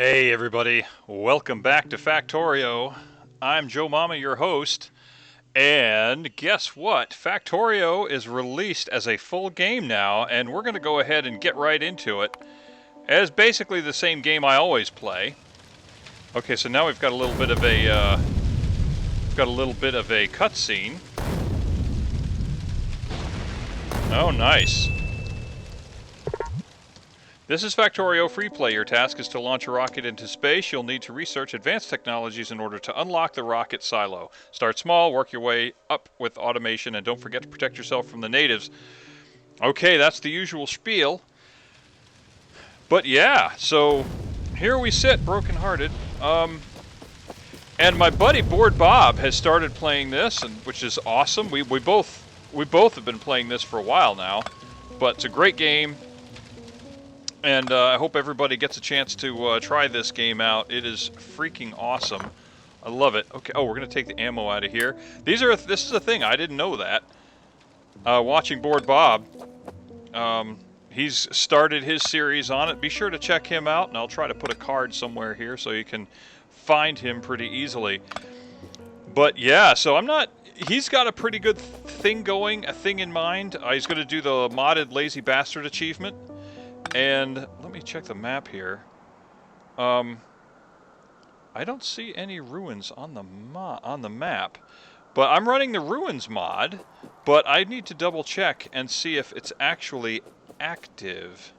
Hey everybody, welcome back to Factorio. I'm Joe Mama, your host, and guess what? Factorio is released as a full game now, and we're going to go ahead and get right into it. As basically the same game I always play. Okay, so now we've got a little bit of a cutscene. Oh, nice. This is Factorio Free Play. Your task is to launch a rocket into space. You'll need to research advanced technologies in order to unlock the rocket silo. Start small, work your way up with automation, and don't forget to protect yourself from the natives. Okay, that's the usual spiel. But yeah, so here we sit, brokenhearted. And my buddy Board Bob has started playing this, and which is awesome. We both have been playing this for a while now, but it's a great game. And I hope everybody gets a chance to try this game out. It is freaking awesome. I love it. Okay. Oh, we're gonna take the ammo out of here. This is a thing I didn't know that. Watching Board Bob, he's started his series on it. Be sure to check him out, and I'll try to put a card somewhere here so you can find him pretty easily. But yeah, so I'm not. He's got a pretty good thing going, a thing in mind. He's going to do the modded Lazy Bastard achievement. And let me check the map here. I don't see any ruins on the map, but I'm running the ruins mod. But I need to double check and see if it's actually active.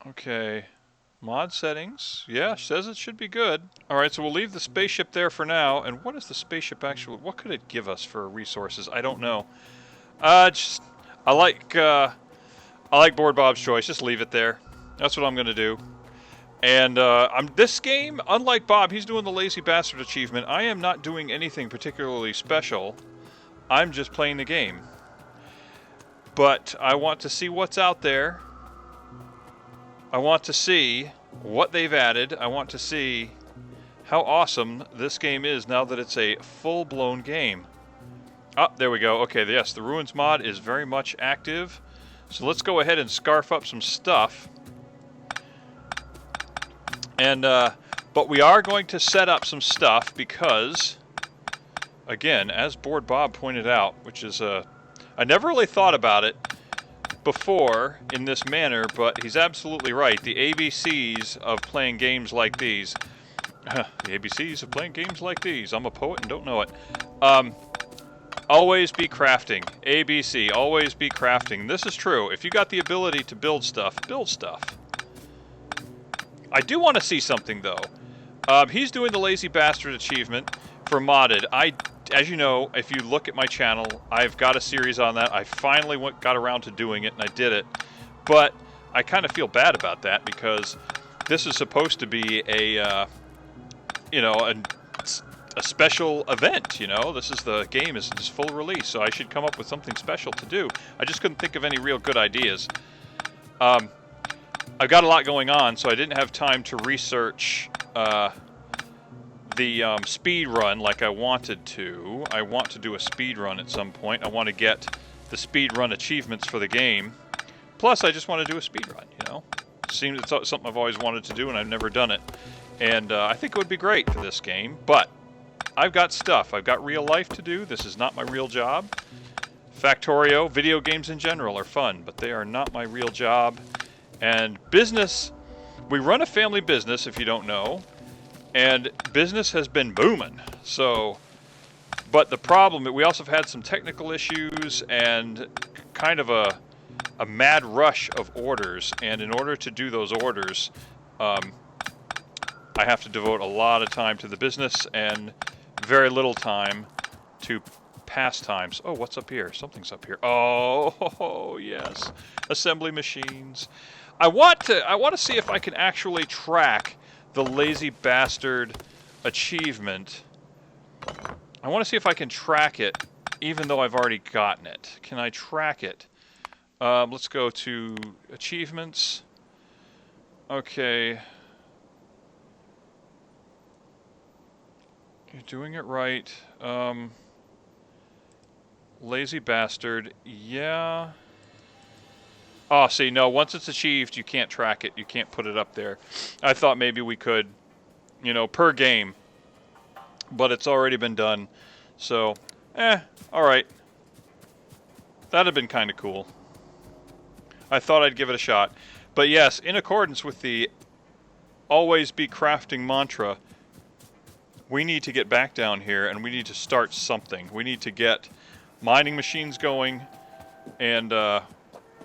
Okay, mod settings. Yeah, says it should be good. All right, so we'll leave the spaceship there for now. And what is the spaceship actually? What could it give us for resources? I don't know. I like Board Bob's choice. Just leave it there. That's what I'm going to do. And this game, unlike Bob, he's doing the Lazy Bastard achievement. I am not doing anything particularly special. I'm just playing the game. But I want to see what's out there. I want to see what they've added. I want to see how awesome this game is now that it's a full-blown game. Oh, there we go. Okay, yes, the Ruins mod is very much active. So let's go ahead and scarf up some stuff. And, but we are going to set up some stuff because, again, as Board Bob pointed out, which is, I never really thought about it before in this manner, but he's absolutely right. The ABCs of playing games like these, the ABCs of playing games like these, I'm a poet and don't know it. Always be crafting. ABC, always be crafting. This is true. If you got the ability to build stuff, build stuff. I do want to see something, though. He's doing the Lazy Bastard achievement for modded. As you know, if you look at my channel, I've got a series on that. I finally got around to doing it, and I did it. But I kind of feel bad about that because this is supposed to be a special event, you know. The game is just full release, so I should come up with something special to do. I just couldn't think of any real good ideas. I've got a lot going on, so I didn't have time to research the speed run like I wanted to. I want to do a speed run at some point. I want to get the speed run achievements for the game. Plus, I just want to do a speed run, you know. Seems it's something I've always wanted to do, and I've never done it. And I think it would be great for this game, but I've got stuff. I've got real life to do. This is not my real job. Factorio, video games in general are fun, but they are not my real job. And business, we run a family business, if you don't know, and business has been booming. So, but the problem, we also have had some technical issues and kind of a mad rush of orders. And in order to do those orders, I have to devote a lot of time to the business and very little time to pastimes. Oh, what's up here? Something's up here. Oh, yes. Assembly machines. I want to see if I can actually track the Lazy Bastard achievement. I want to see if I can track it, even though I've already gotten it. Can I track it? Let's go to achievements. Okay. You're doing it right. Lazy Bastard. Yeah. Oh, see, no, once it's achieved, you can't track it. You can't put it up there. I thought maybe we could you know, per game. But it's already been done. So, alright. That'd have been kind of cool. I thought I'd give it a shot. But yes, in accordance with the always be crafting mantra, we need to get back down here and we need to start something. We need to get mining machines going, and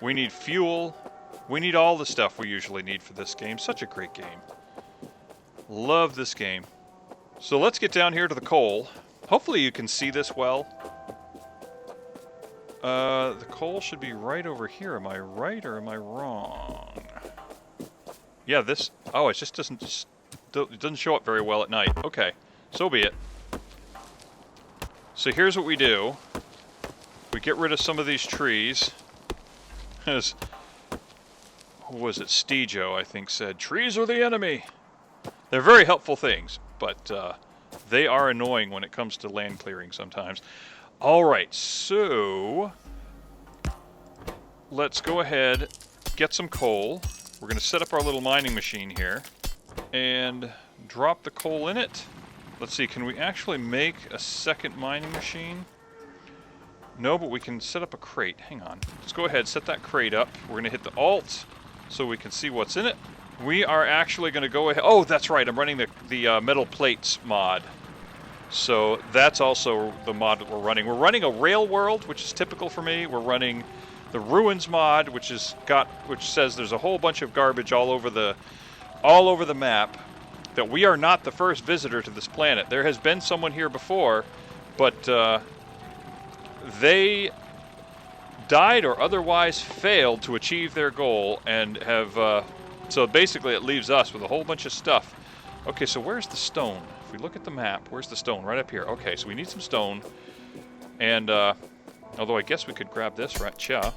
we need fuel. We need all the stuff we usually need for this game. Such a great game. Love this game. So let's get down here to the coal. Hopefully you can see this well. The coal should be right over here. Am I right or am I wrong? Yeah, this... Oh, it just doesn't show up very well at night. Okay, so be it. So here's what we do. We get rid of some of these trees. As... Who was it? Stejo, I think, said, trees are the enemy. They're very helpful things, but they are annoying when it comes to land clearing sometimes. Alright, so let's go ahead, get some coal. We're going to set up our little mining machine here and drop the coal in it. Let's see, can we actually make a second mining machine? No, but we can set up a crate. Hang on. Let's go ahead, set that crate up. We're going to hit the Alt so we can see what's in it. We are actually going to go ahead... Oh, that's right, I'm running the metal plates mod. So that's also the mod that we're running. We're running a rail world, which is typical for me. We're running the ruins mod, which says there's a whole bunch of garbage all over the map. That we are not the first visitor to this planet. There has been someone here before, but they died or otherwise failed to achieve their goal, and have. So basically, it leaves us with a whole bunch of stuff. Okay, so where's the stone? If we look at the map, where's the stone? Right up here. Okay, so we need some stone. And, although I guess we could grab this, right? Cha.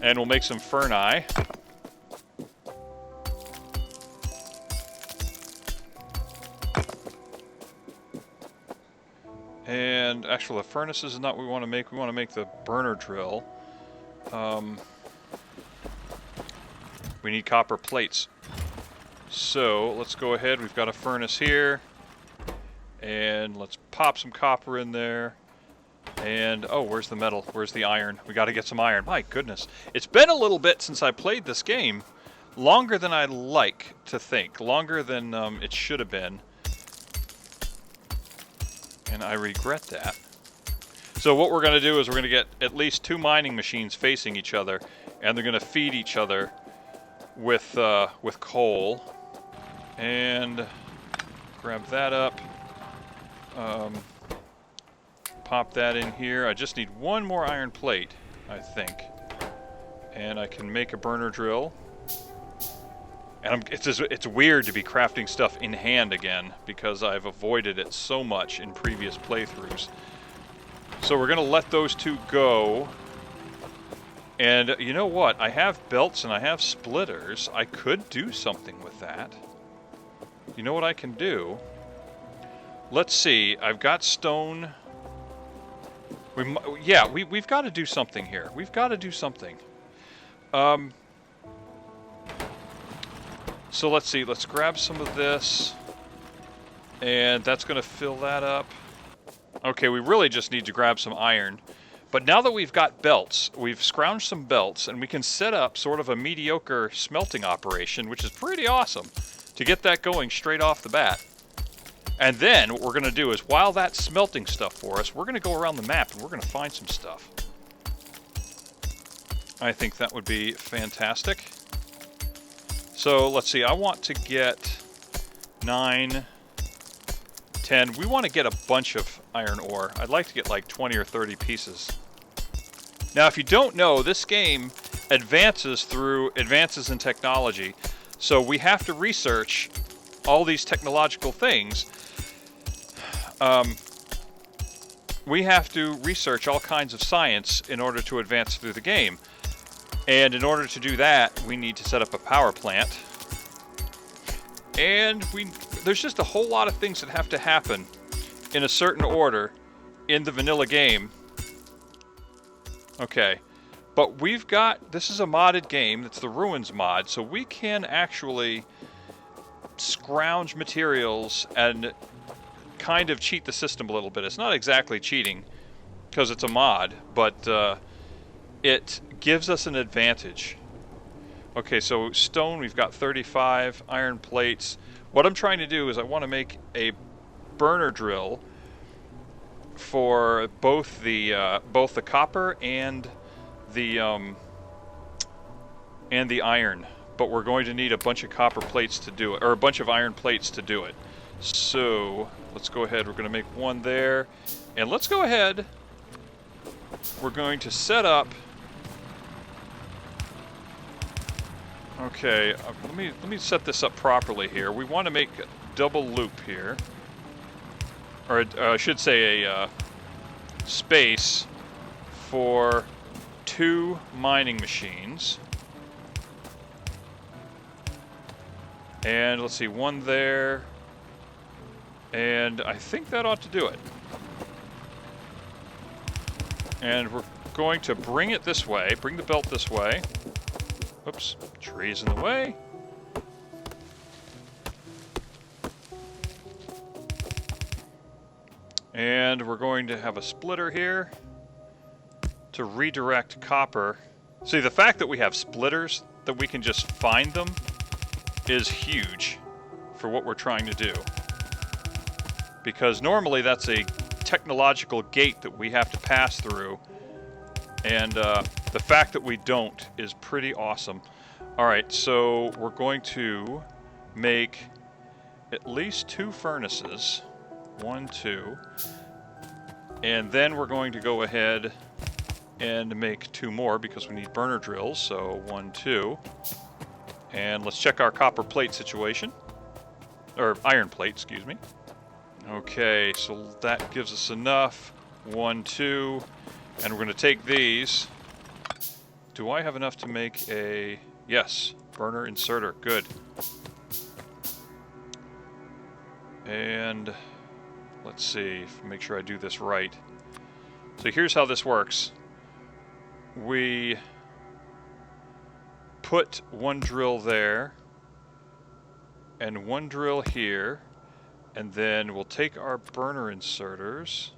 And we'll make some ferni. And, actually, the furnaces is not what we want to make. We want to make the burner drill. We need copper plates. So, let's go ahead. We've got a furnace here. And let's pop some copper in there. And, oh, where's the metal? Where's the iron? We got to get some iron. My goodness. It's been a little bit since I played this game. Longer than I like to think. Longer than it should have been. And I regret that. So what we're going to do is we're going to get at least 2 mining machines facing each other. And they're going to feed each other with coal. And grab that up. Pop that in here. I just need 1 more iron plate, I think. And I can make a burner drill. And it's weird to be crafting stuff in hand again, because I've avoided it so much in previous playthroughs. So we're going to let those 2 go. And you know what? I have belts and I have splitters. I could do something with that. You know what I can do? Let's see. I've got stone. We've got to do something here. We've got to do something. So let's see. Let's grab some of this. And that's going to fill that up. Okay, we really just need to grab some iron. But now that we've got belts, we've scrounged some belts, and we can set up sort of a mediocre smelting operation, which is pretty awesome, to get that going straight off the bat. And then what we're going to do is, while that's smelting stuff for us, we're going to go around the map and we're going to find some stuff. I think that would be fantastic. So let's see, I want to get 9, 10. We want to get a bunch of iron ore. I'd like to get like 20 or 30 pieces. Now, if you don't know, this game advances through advances in technology. So we have to research all these technological things. We have to research all kinds of science in order to advance through the game. And in order to do that, we need to set up a power plant. And there's just a whole lot of things that have to happen in a certain order in the vanilla game. Okay, but we've got, this is a modded game, it's the Ruins mod, so we can actually scrounge materials and kind of cheat the system a little bit. It's not exactly cheating because it's a mod, but it gives us an advantage. Okay, so stone, we've got 35, iron plates. What I'm trying to do is I want to make a burner drill for both the copper and the iron, but we're going to need a bunch of copper plates to do it, or a bunch of iron plates to do it. So let's go ahead. We're going to make one there, and let's go ahead. We're going to set up. Okay, let me set this up properly here. We want to make a double loop here, or I should say a space for 2 mining machines. And let's see, one there, and I think that ought to do it. And we're going to bring it this way, bring the belt this way. Oops, trees in the way. And we're going to have a splitter here to redirect copper. See, the fact that we have splitters, that we can just find them, is huge for what we're trying to do. Because normally that's a technological gate that we have to pass through. And the fact that we don't is pretty awesome. Alright, so we're going to make at least 2 furnaces. 1, 2. And then we're going to go ahead and make 2 more because we need burner drills. So 1, 2. And let's check our copper plate situation. Or iron plate, excuse me. Okay, so that gives us enough. 1, 2. And we're going to take these. Do I have enough to make a... Yes, burner inserter. Good. And let's see, make sure I do this right. So here's how this works. We put 1 drill there and 1 drill here, and then we'll take our burner inserters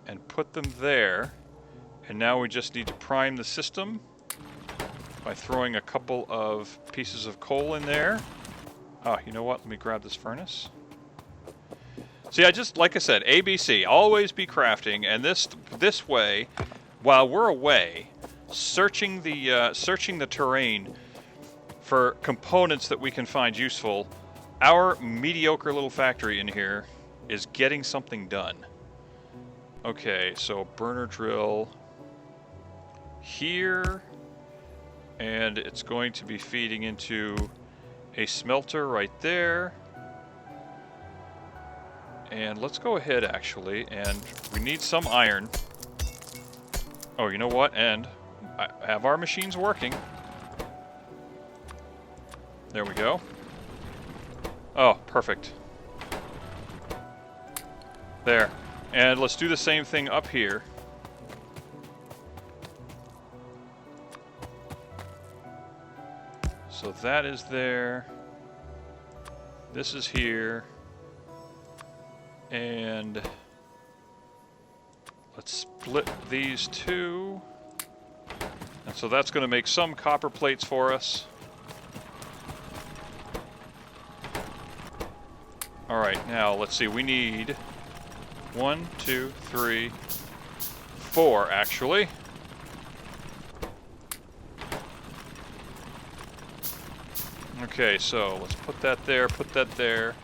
and put them there, and now we just need to prime the system by throwing a couple of pieces of coal in there. Ah, you know what? Let me grab this furnace. See, like I said, ABC, always be crafting, and this way, while we're away, searching the terrain for components that we can find useful, our mediocre little factory in here is getting something done. Okay, so burner drill here, and it's going to be feeding into a smelter right there. And let's go ahead, actually, and we need some iron. Oh, you know what? And I have our machines working. There we go. Oh, perfect. There. And let's do the same thing up here. So that is there. This is here. And let's split these 2. And so that's going to make some copper plates for us. Alright, now let's see. We need 1, 2, 3, 4 actually. Okay, so let's put that there, put that there.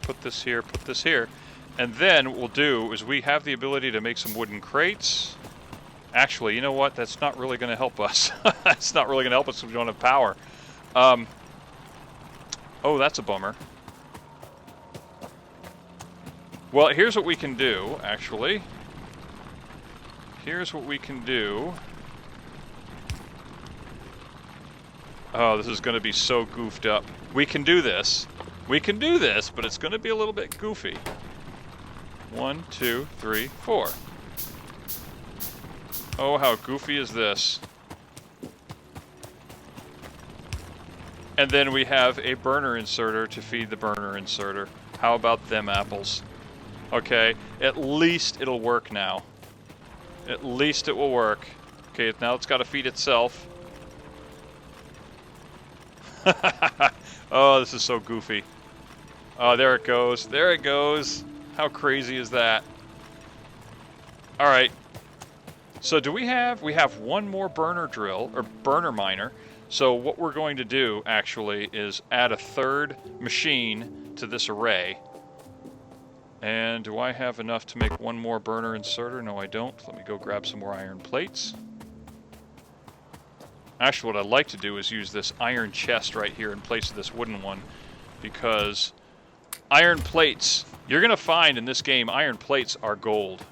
Put this here, put this here. And then what we'll do is we have the ability to make some wooden crates. Actually, you know what? That's not really going to help us. That's not really going to help us if we don't have power. Oh, that's a bummer. Well, here's what we can do, actually. Here's what we can do. Oh, this is going to be so goofed up. We can do this. We can do this, but it's going to be a little bit goofy. 1, 2, 3, 4. Oh, how goofy is this? And then we have a burner inserter to feed the burner inserter. How about them apples? Okay, at least it'll work now. At least it will work. Okay, now it's got to feed itself. Oh, this is so goofy. Oh, there it goes. There it goes. How crazy is that? All right. So do we have one more burner drill, or burner miner. So what we're going to do, actually, is add a third machine to this array. And do I have enough to make one more burner inserter? No, I don't. Let me go grab some more iron plates. Actually, what I'd like to do is use this iron chest right here in place of this wooden one, because iron plates, you're going to find in this game, iron plates are gold.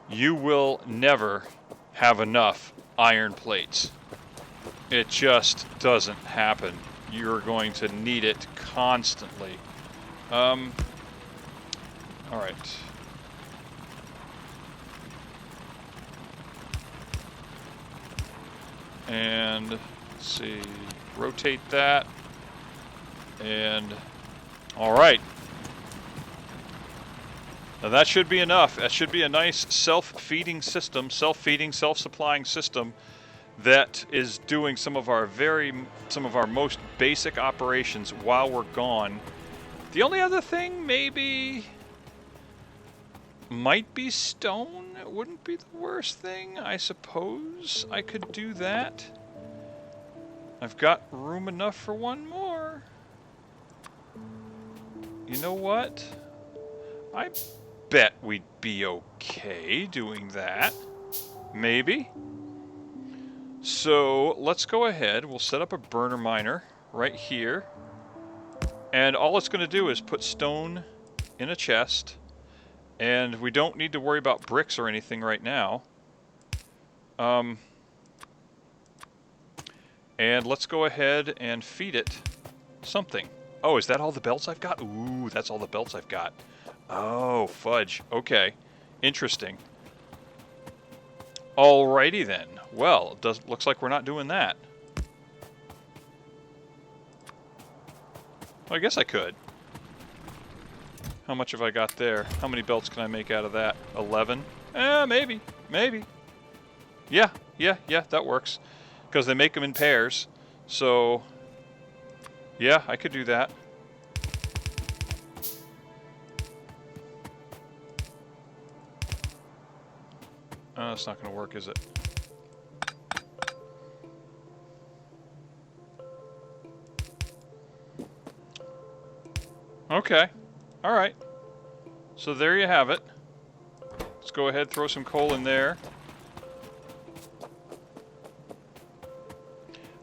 You will never have enough iron plates. It just doesn't happen. You're going to need it constantly. All right. And let's see, rotate that. And all right. Now that should be enough. That should be a nice self-feeding system, self-feeding, self-supplying system that is doing some of our most basic operations while we're gone. The only other thing maybe might be stone. It wouldn't be the worst thing. I suppose I could do that. I've got room enough for one more. You know what? I bet we'd be okay doing that. Maybe. So let's go ahead. We'll set up a burner miner right here. And all it's going to do is put stone in a chest. And we don't need to worry about bricks or anything right now. And let's go ahead and feed it something. Oh, is that all the belts I've got? Ooh, that's all the belts I've got. Oh, fudge. Okay. Interesting. Alrighty then. Well, looks like we're not doing that. Well, I guess I could. How much have I got there? How many belts can I make out of that? 11? Maybe. Maybe. Yeah, that works. Because they make them in pairs. So, yeah, I could do that. It's not going to work, is it? Okay. All right. So there you have it. Let's go ahead, throw some coal in there.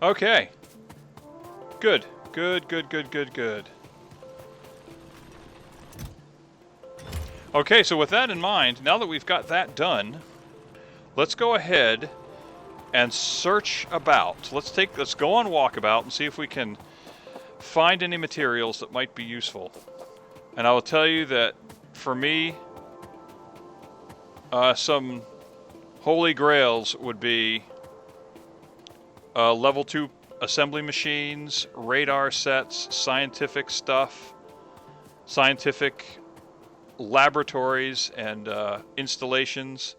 Okay. Good. Good. Okay, so with that in mind, now that we've got that done, let's go ahead and search about. Let's go on walkabout and see if we can find any materials that might be useful. And I will tell you that for me, some holy grails would be level 2 assembly machines, radar sets, scientific stuff, scientific laboratories and installations,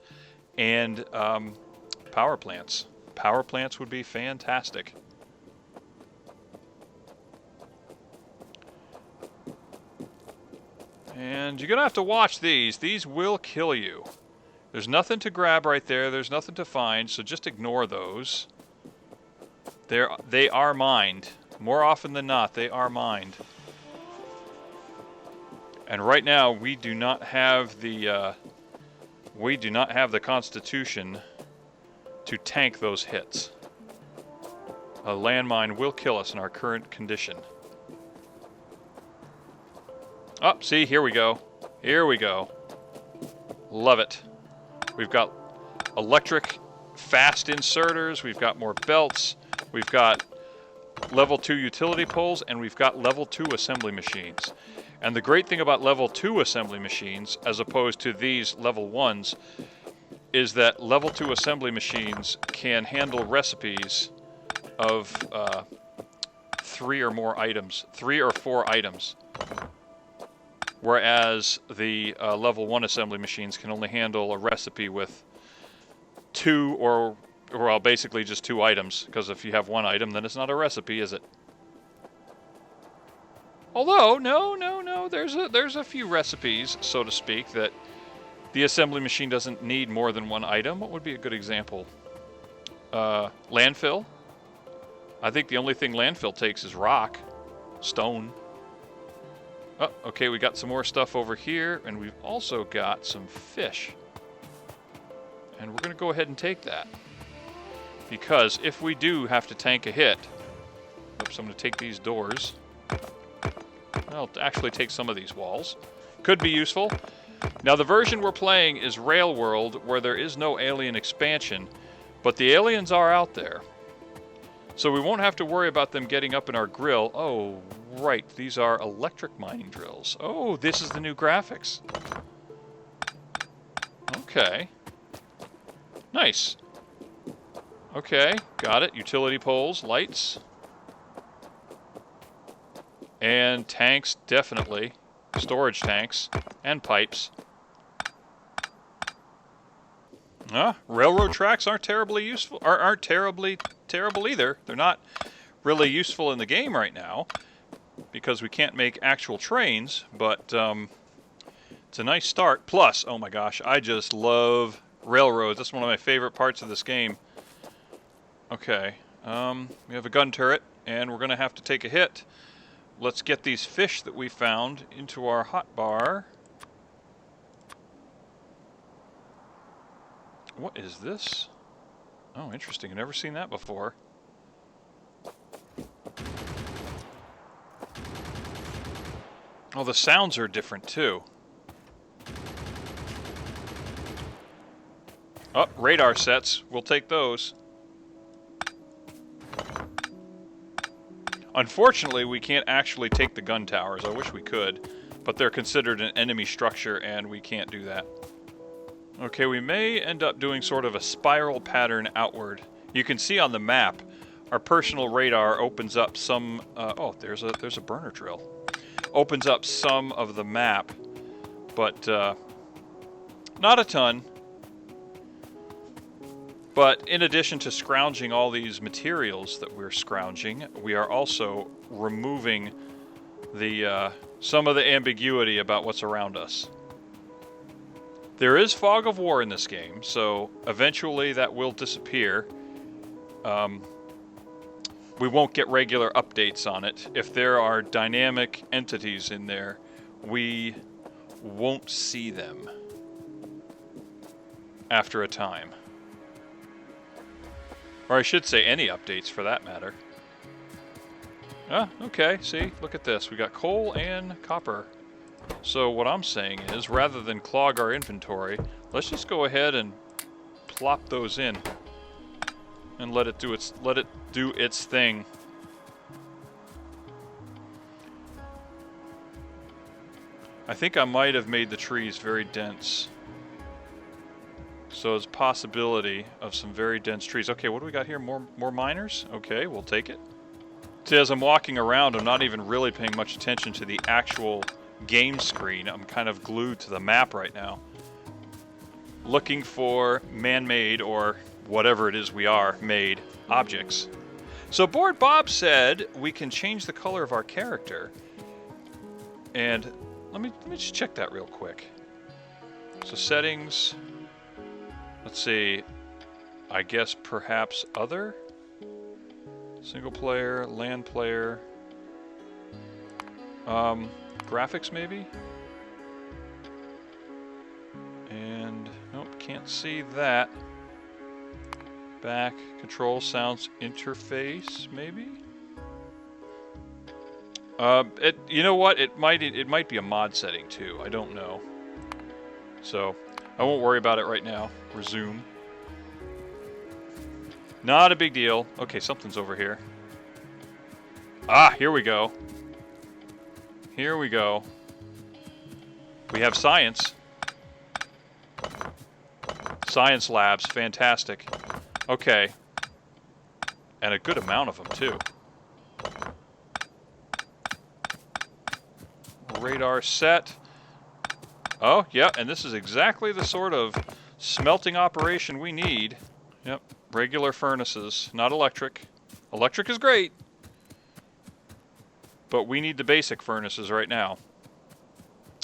and power plants. Power plants would be fantastic. And you're going to have to watch these. These will kill you. There's nothing to grab right there. There's nothing to find, so just ignore those. They are mined. More often than not, they are mined. And right now, we do not have the constitution to tank those hits. A landmine will kill us in our current condition. Oh, see, here we go. Here we go. Love it. We've got electric fast inserters. We've got more belts. We've got level 2 utility poles, and we've got level 2 assembly machines. And the great thing about level 2 assembly machines, as opposed to these level 1s, is that level 2 assembly machines can handle recipes of 3 or more items, 3 or 4 items. Whereas the level 1 assembly machines can only handle a recipe with 2 or well, basically just 2 items. Because if you have 1 item, then it's not a recipe, is it? Although, no, there's a few recipes, so to speak, that the assembly machine doesn't need more than 1 item. What would be a good example? Landfill. I think the only thing landfill takes is rock, stone. Oh, okay, we got some more stuff over here, and we've also got some fish. And we're going to go ahead and take that. Because if we do have to tank a hit... Oops, I'm going to take these doors. I'll actually take some of these walls. Could be useful. Now, the version we're playing is Rail World, where there is no alien expansion, but the aliens are out there. So we won't have to worry about them getting up in our grill. Oh, right. These are electric mining drills. Oh, this is the new graphics. Okay. Nice. Okay, got it. Utility poles, lights. And tanks, definitely. Storage tanks. And pipes. Railroad tracks aren't terribly useful. Aren't terrible either. They're not really useful in the game right now because we can't make actual trains, but it's a nice start. Plus, oh my gosh, I just love railroads. That's one of my favorite parts of this game. Okay, we have a gun turret, and we're going to have to take a hit. Let's get these fish that we found into our hotbar. What is this? Oh, interesting. I've never seen that before. Oh, the sounds are different, too. Oh, radar sets. We'll take those. Unfortunately, we can't actually take the gun towers. I wish we could, but they're considered an enemy structure, and we can't do that. Okay, we may end up doing sort of a spiral pattern outward. You can see on the map, our personal radar opens up some... oh, there's a burner drill. Opens up some of the map, but not a ton. But in addition to scrounging all these materials that we're scrounging, we are also removing the some of the ambiguity about what's around us. There is fog of war in this game, so eventually that will disappear. We won't get regular updates on it. If there are dynamic entities in there, we won't see them after a time. Or I should say any updates for that matter. Ah, okay, see, look at this. We got coal and copper. So what I'm saying is, rather than clog our inventory, let's just go ahead and plop those in. And let it do its thing. I think I might have made the trees very dense. So there's a possibility of some very dense trees. Okay, what do we got here? More miners? Okay, we'll take it. See, as I'm walking around, I'm not even really paying much attention to the actual game screen. I'm kind of glued to the map right now. Looking for man-made, or whatever it is we are, made objects. So Board Bob said we can change the color of our character. And let me just check that real quick. So settings... Let's see, I guess perhaps other? Single player, LAN player, graphics maybe? And, nope, can't see that. Back, control, sounds, interface, maybe? You know what, it might be a mod setting too, I don't know. So... I won't worry about it right now. Resume. Not a big deal. Okay, something's over here. Ah, here we go. Here we go. We have science. Science labs, fantastic. Okay. And a good amount of them, too. Radar set. Oh, yeah, and this is exactly the sort of smelting operation we need. Yep, regular furnaces, not electric. Electric is great, but we need the basic furnaces right now.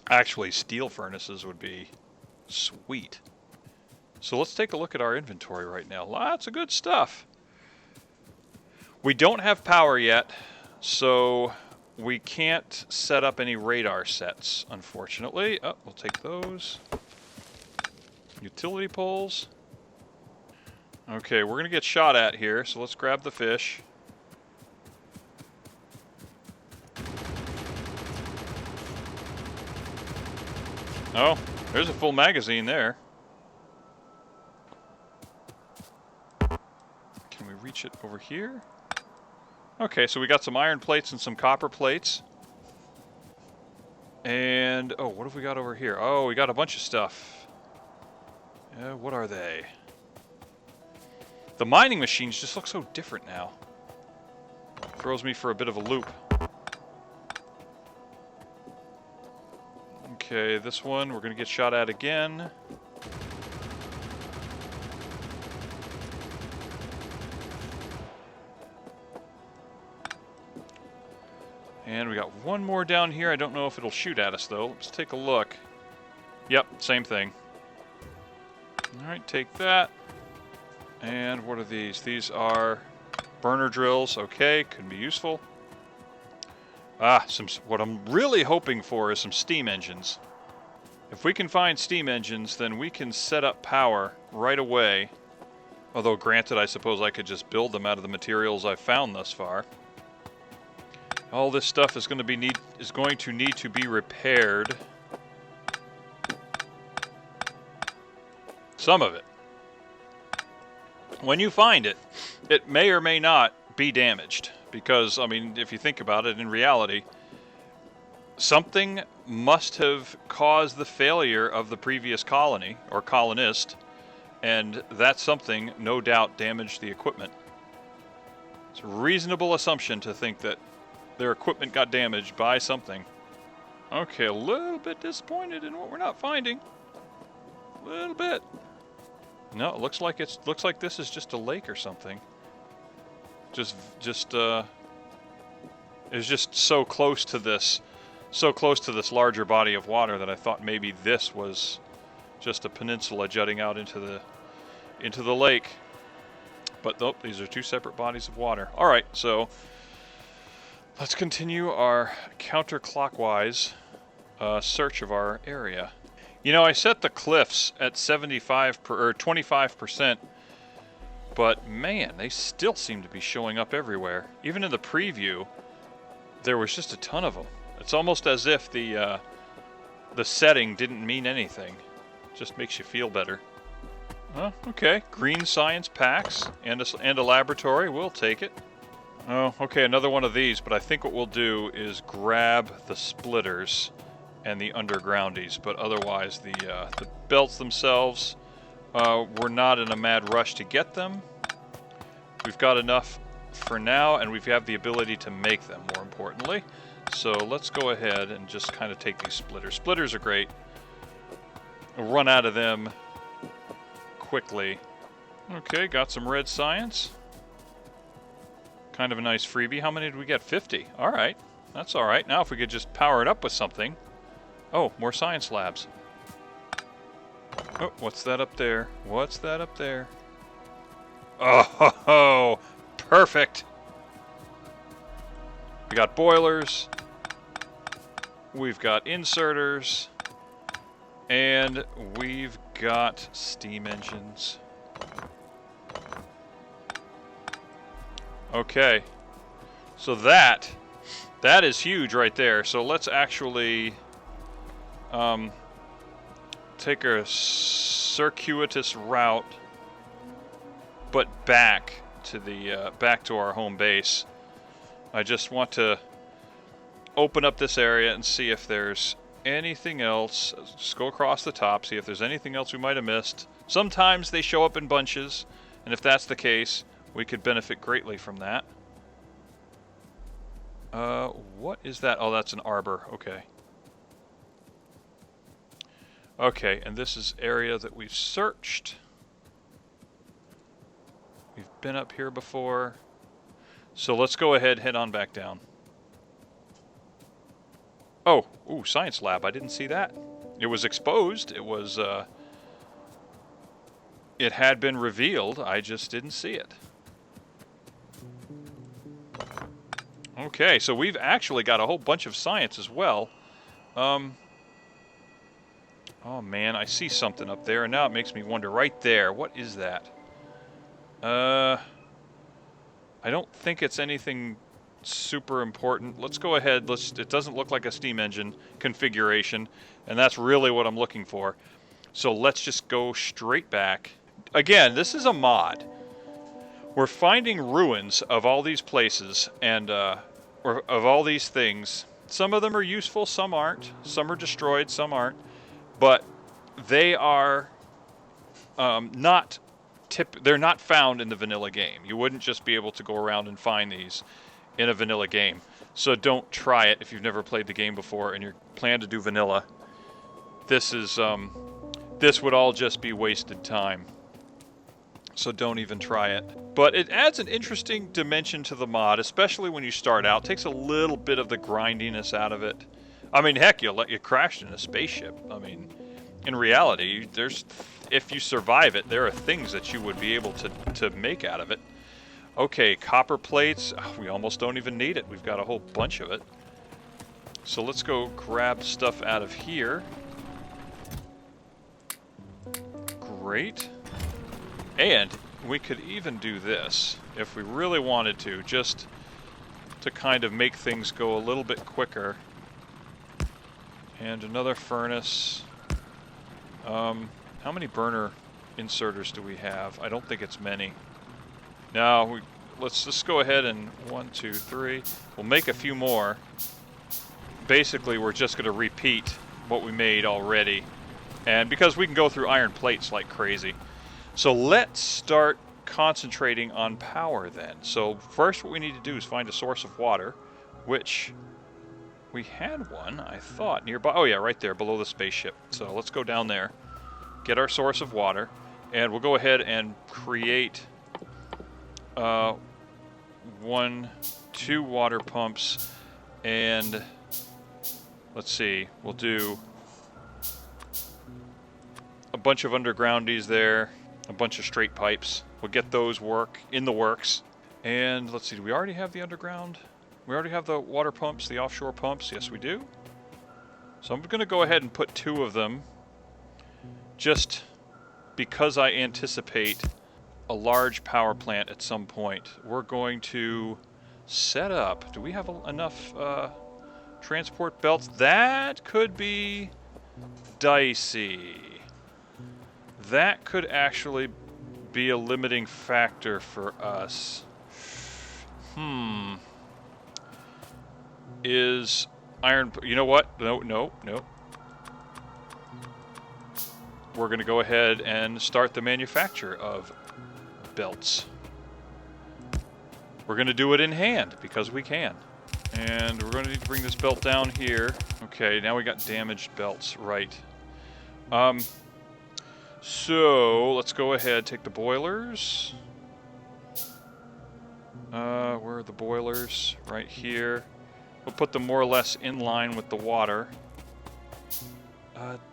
Actually, steel furnaces would be sweet. So let's take a look at our inventory right now. Lots of good stuff. We don't have power yet, so we can't set up any radar sets, unfortunately. Oh, we'll take those. Utility poles. Okay, we're going to get shot at here, so let's grab the fish. Oh, there's a full magazine there. Can we reach it over here? Okay, so we got some iron plates and some copper plates. And, oh, what have we got over here? Oh, we got a bunch of stuff. What are they? The mining machines just look so different now. Throws me for a bit of a loop. Okay, this one we're going to get shot at again. And we got one more down here. I don't know if it'll shoot at us, though. Let's take a look. Yep, same thing. Alright, take that. And what are these? These are burner drills. Okay, could be useful. What I'm really hoping for is some steam engines. If we can find steam engines, then we can set up power right away. Although, granted, I suppose I could just build them out of the materials I've found thus far. All this stuff is going to need to be repaired. Some of it. When you find it, it may or may not be damaged. Because, I mean, if you think about it, in reality, something must have caused the failure of the previous colony, or colonist, and that something, no doubt, damaged the equipment. It's a reasonable assumption to think that their equipment got damaged by something. Okay, a little bit disappointed in what we're not finding. A little bit. No, it looks like this is just a lake or something. It's just so close to this larger body of water that I thought maybe this was just a peninsula jutting out into the lake. But nope, these are two separate bodies of water. All right, so let's continue our counterclockwise search of our area. You know, I set the cliffs at 25%, but man, they still seem to be showing up everywhere. Even in the preview, there was just a ton of them. It's almost as if the setting didn't mean anything. It just makes you feel better. Okay, green science packs and a laboratory. We'll take it. Oh, okay, another one of these, but I think what we'll do is grab the splitters and the undergroundies, but otherwise the belts themselves, we're not in a mad rush to get them. We've got enough for now, and we have the ability to make them, more importantly. So let's go ahead and just kind of take these splitters. Splitters are great. We'll run out of them quickly. Okay, got some red science. Kind of a nice freebie. How many did we get? 50. All right. That's all right. Now if we could just power it up with something. Oh, more science labs. Oh, what's that up there? What's that up there? Oh, perfect. We got boilers. We've got inserters. And we've got steam engines. Okay. So that is huge right there. So let's actually take a circuitous route, but back to our home base. I just want to open up this area and see if there's anything else. Just go across the top, see if there's anything else we might have missed. Sometimes they show up in bunches, and if that's the case, We could benefit greatly from that. What is that? Oh, that's an arbor. Okay. Okay, and this is area that we've searched. We've been up here before. So let's go ahead, head on back down. Oh, ooh, science lab. I didn't see that. It was exposed. It was, it had been revealed. I just didn't see it. Okay, so we've actually got a whole bunch of science as well. Oh man, I see something up there, and now it makes me wonder right there. What is that? I don't think it's anything super important. Let's go ahead. It doesn't look like a steam engine configuration, and that's really what I'm looking for. So let's just go straight back. Again, this is a mod. We're finding ruins of all these places and or of all these things. Some of them are useful, some aren't. Some are destroyed, some aren't. But they are they're not found in the vanilla game. You wouldn't just be able to go around and find these in a vanilla game. So don't try it if you've never played the game before and you plan to do vanilla. This would all just be wasted time. So don't even try it. But it adds an interesting dimension to the mod, especially when you start out. It takes a little bit of the grindiness out of it. I mean, heck, you'll let you crash in a spaceship. I mean, in reality, if you survive it, there are things that you would be able to make out of it. Okay, copper plates. Oh, we almost don't even need it. We've got a whole bunch of it. So let's go grab stuff out of here. Great. And we could even do this if we really wanted to, just to kind of make things go a little bit quicker. And another furnace. How many burner inserters do we have? I don't think it's many. Now, let's just go ahead and 1, 2, 3. We'll make a few more. Basically, we're just going to repeat what we made already. And because we can go through iron plates like crazy. So let's start concentrating on power then. So first what we need to do is find a source of water, which we had one, I thought, nearby. Oh yeah, right there, below the spaceship. So let's go down there, get our source of water, and we'll go ahead and create 2 water pumps, and let's see, we'll do a bunch of undergroundies there, a bunch of straight pipes. We'll get those in the works. And let's see, do we already have the underground? We already have the water pumps, the offshore pumps. Yes, we do. So I'm going to go ahead and put 2 of them just because I anticipate a large power plant at some point. We're going to set up. Do we have enough transport belts? That could be dicey. That could actually be a limiting factor for us. Is iron... You know what? No. We're going to go ahead and start the manufacture of belts. We're going to do it in hand because we can. And we're going to need to bring this belt down here. Okay, now we got damaged belts. Right. So, let's go ahead, take the boilers. Where are the boilers? Right here. We'll put them more or less in line with the water.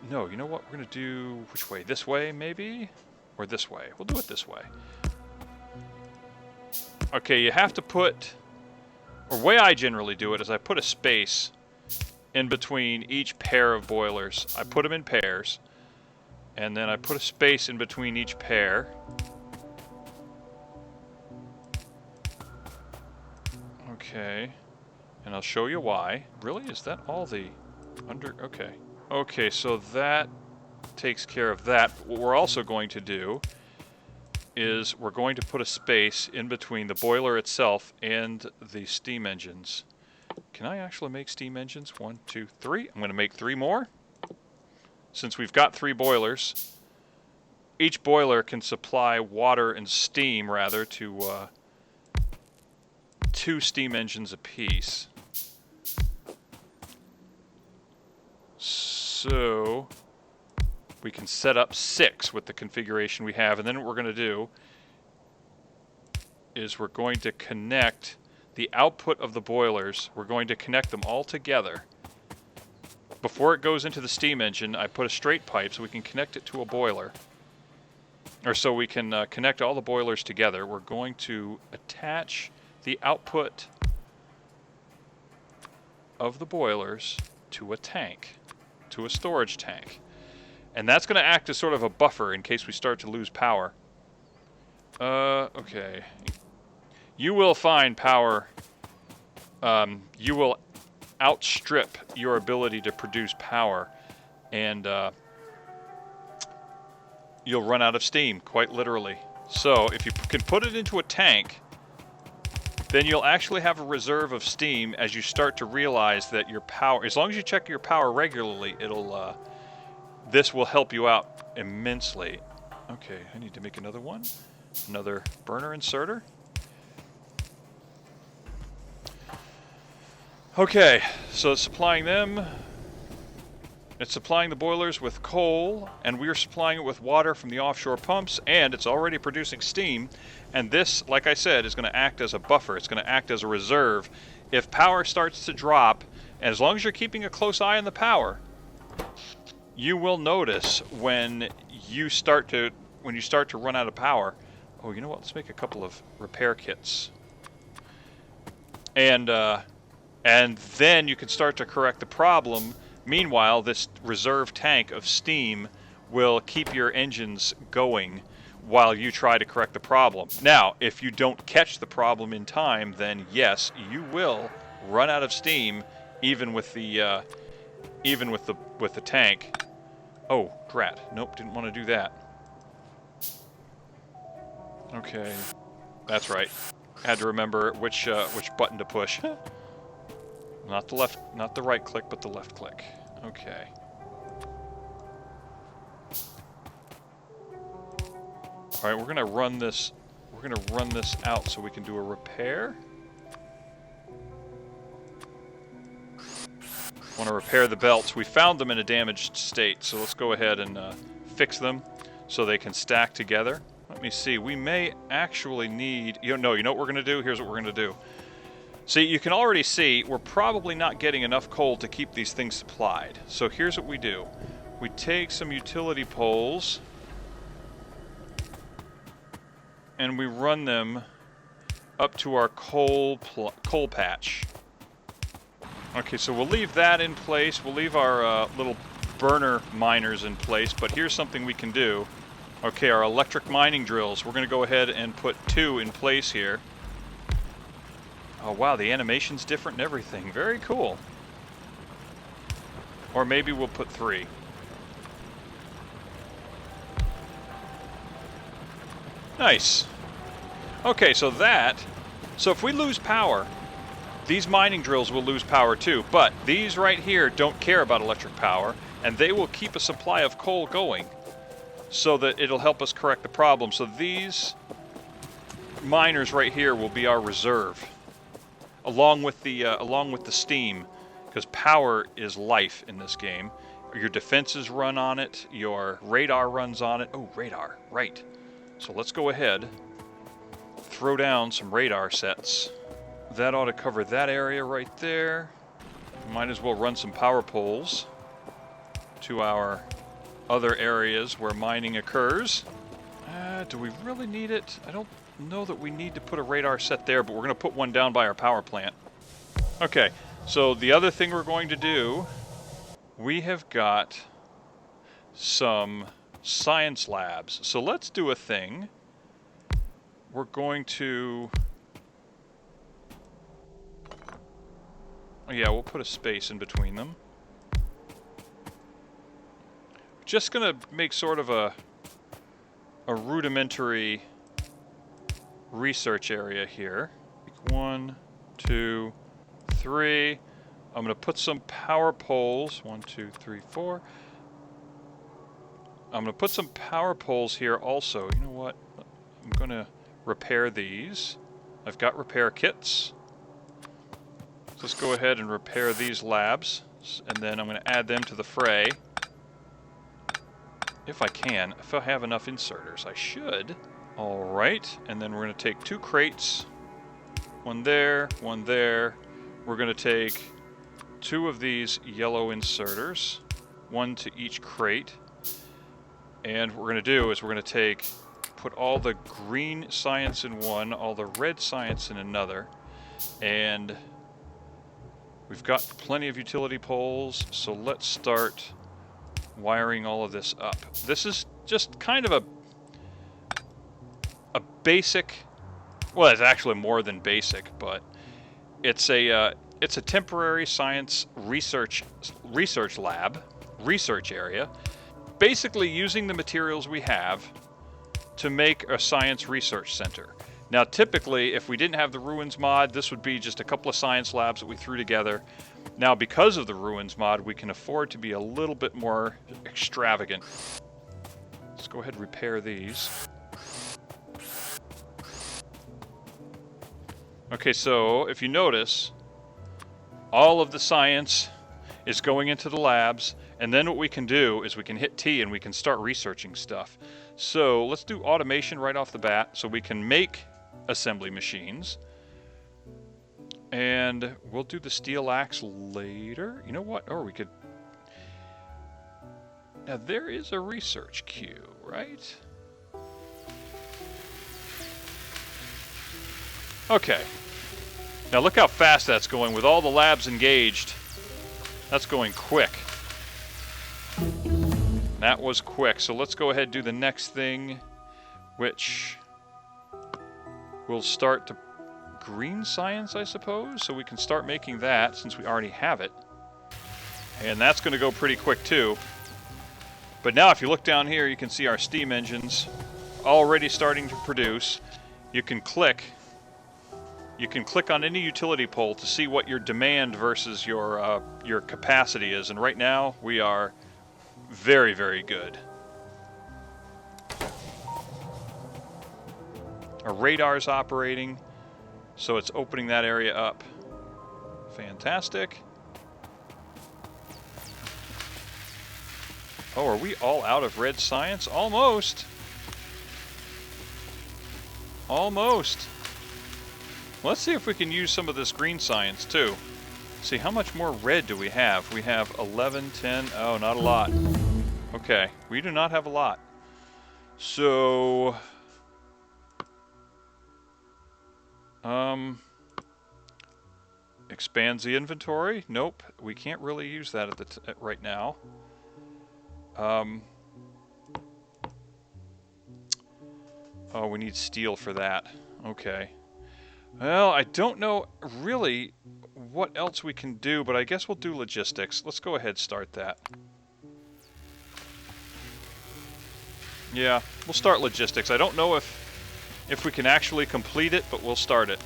No, you know what? We're going to do... Which way? This way, maybe? Or this way? We'll do it this way. Okay, you have to put... Or the way I generally do it is I put a space in between each pair of boilers. I put them in pairs. And then I put a space in between each pair. Okay. And I'll show you why. Really? Is that all the Okay. Okay, so that takes care of that. What we're also going to do is we're going to put a space in between the boiler itself and the steam engines. Can I actually make steam engines? 1, 2, 3. I'm going to make 3 more. Since we've got 3 boilers, each boiler can supply water and steam, rather, to 2 steam engines apiece. So we can set up 6 with the configuration we have, and then what we're going to do is we're going to connect the output of the boilers. We're going to connect them all together. Before it goes into the steam engine, I put a straight pipe so we can connect it to a boiler. Or so we can connect all the boilers together. We're going to attach the output of the boilers to a tank, to a storage tank. And that's going to act as sort of a buffer in case we start to lose power. Okay. You will find power. You will outstrip your ability to produce power, and you'll run out of steam, quite literally. So if you can put it into a tank, then you'll actually have a reserve of steam as you start to realize that your power, as long as you check your power regularly, it'll this will help you out immensely. Okay, I need to make another one. Another burner inserter. Okay, so it's supplying them. It's supplying the boilers with coal, and we're supplying it with water from the offshore pumps, and it's already producing steam. And this, like I said, is going to act as a buffer. It's going to act as a reserve. If power starts to drop, and as long as you're keeping a close eye on the power, you will notice when you start to run out of power. Oh, you know what? Let's make a couple of repair kits. And then you can start to correct the problem. Meanwhile, this reserve tank of steam will keep your engines going while you try to correct the problem. Now, if you don't catch the problem in time, then yes, you will run out of steam, even with the tank. Oh, drat! Nope, didn't want to do that. Okay, that's right. Had to remember which button to push. Not the right click, but the left click. Okay. All right, we're gonna run this out so we can do a repair. Want to repair the belts. We found them in a damaged state, so let's go ahead and fix them so they can stack together. Let me see. We may actually need. You know what we're gonna do? Here's what we're gonna do. See, you can already see we're probably not getting enough coal to keep these things supplied. So here's what we do. We take some utility poles and we run them up to our coal patch. Okay, so we'll leave that in place. We'll leave our little burner miners in place, but here's something we can do. Okay, our electric mining drills. We're going to go ahead and put 2 in place here. Oh wow, the animation's different and everything. Very cool. Or maybe we'll put 3. Nice. Okay, so if we lose power, these mining drills will lose power too, but these right here don't care about electric power, and they will keep a supply of coal going so that it'll help us correct the problem. So these miners right here will be our reserve, along with the steam, because power is life in this game. Your defenses run on it, your radar runs on it. Oh, radar, right. So let's go ahead, throw down some radar sets. That ought to cover that area right there. Might as well run some power poles to our other areas where mining occurs. Do we really need it? I don't know that we need to put a radar set there, but we're going to put one down by our power plant. Okay, so the other thing we're going to do, we have got some science labs. So let's do a thing. We're going to... Yeah, we'll put a space in between them. Just gonna make sort of a rudimentary research area here. 1, 2, 3. I'm gonna put some power poles. 1, 2, 3, 4. I'm going to put some power poles here also. You know what? I'm going to repair these. I've got repair kits. So let's go ahead and repair these labs. And then I'm going to add them to the fray. If I can. If I have enough inserters, I should. Alright, and then we're going to take 2 crates. One there, one there. We're going to take 2 of these yellow inserters. 1 to each crate. And what we're going to do is we're going to put all the green science in one, all the red science in another. And we've got plenty of utility poles, so let's start wiring all of this up. This is just kind of a basic, well, it's actually more than basic, but it's a temporary science research lab, research area, basically using the materials we have to make a science research center. Now, typically, if we didn't have the Ruins mod, this would be just a couple of science labs that we threw together. Now, because of the Ruins mod, we can afford to be a little bit more extravagant. Let's go ahead and repair these. Okay, so if you notice, all of the science is going into the labs, and then what we can do is we can hit T and we can start researching stuff. So let's do automation right off the bat so we can make assembly machines. And we'll do the steel axe later. You know what? Or we could... Now there is a research queue, right? Okay. Now look how fast that's going with all the labs engaged. That's going quick. That was quick. So let's go ahead and do the next thing, which will start to green science, I suppose. So we can start making that since we already have it. And that's going to go pretty quick too. But now if you look down here, you can see our steam engines already starting to produce. You can click on any utility pole to see what your demand versus your capacity is. And right now we are very, very good. Our radar's operating, so it's opening that area up. Fantastic. Oh, are we all out of red science? Almost. Almost. Let's see if we can use some of this green science too. See, how much more red do we have? We have 11, 10, oh, not a lot. Okay, we do not have a lot. So, expands the inventory? Nope, we can't really use that at right now. Oh, we need steel for that. Okay. Well, I don't know really what else we can do, but I guess we'll do logistics. Let's go ahead and start that. Yeah, we'll start logistics. I don't know if we can actually complete it, but we'll start it.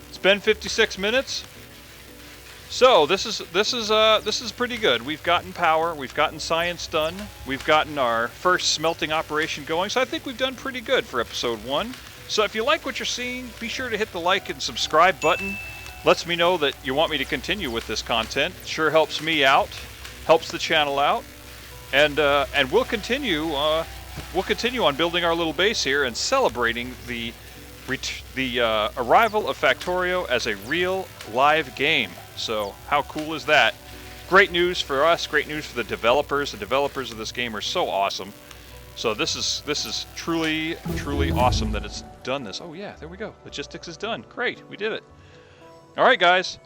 It's been 56 minutes. So this is pretty good. We've gotten power, we've gotten science done, we've gotten our first smelting operation going. So I think we've done pretty good for episode 1. So if you like what you're seeing, be sure to hit the like and subscribe button. Lets me know that you want me to continue with this content. It sure helps me out, helps the channel out, and we'll continue on building our little base here and celebrating the arrival of Factorio as a real live game. So how cool is that? Great news for us. Great news for the developers. The developers of this game are so awesome. So this is truly awesome that it's done this. Oh yeah, there we go. Logistics is done. Great, we did it. All right, guys.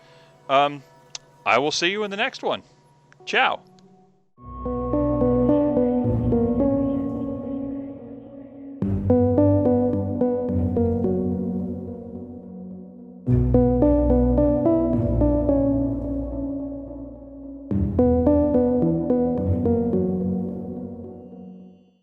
I will see you in the next one. Ciao.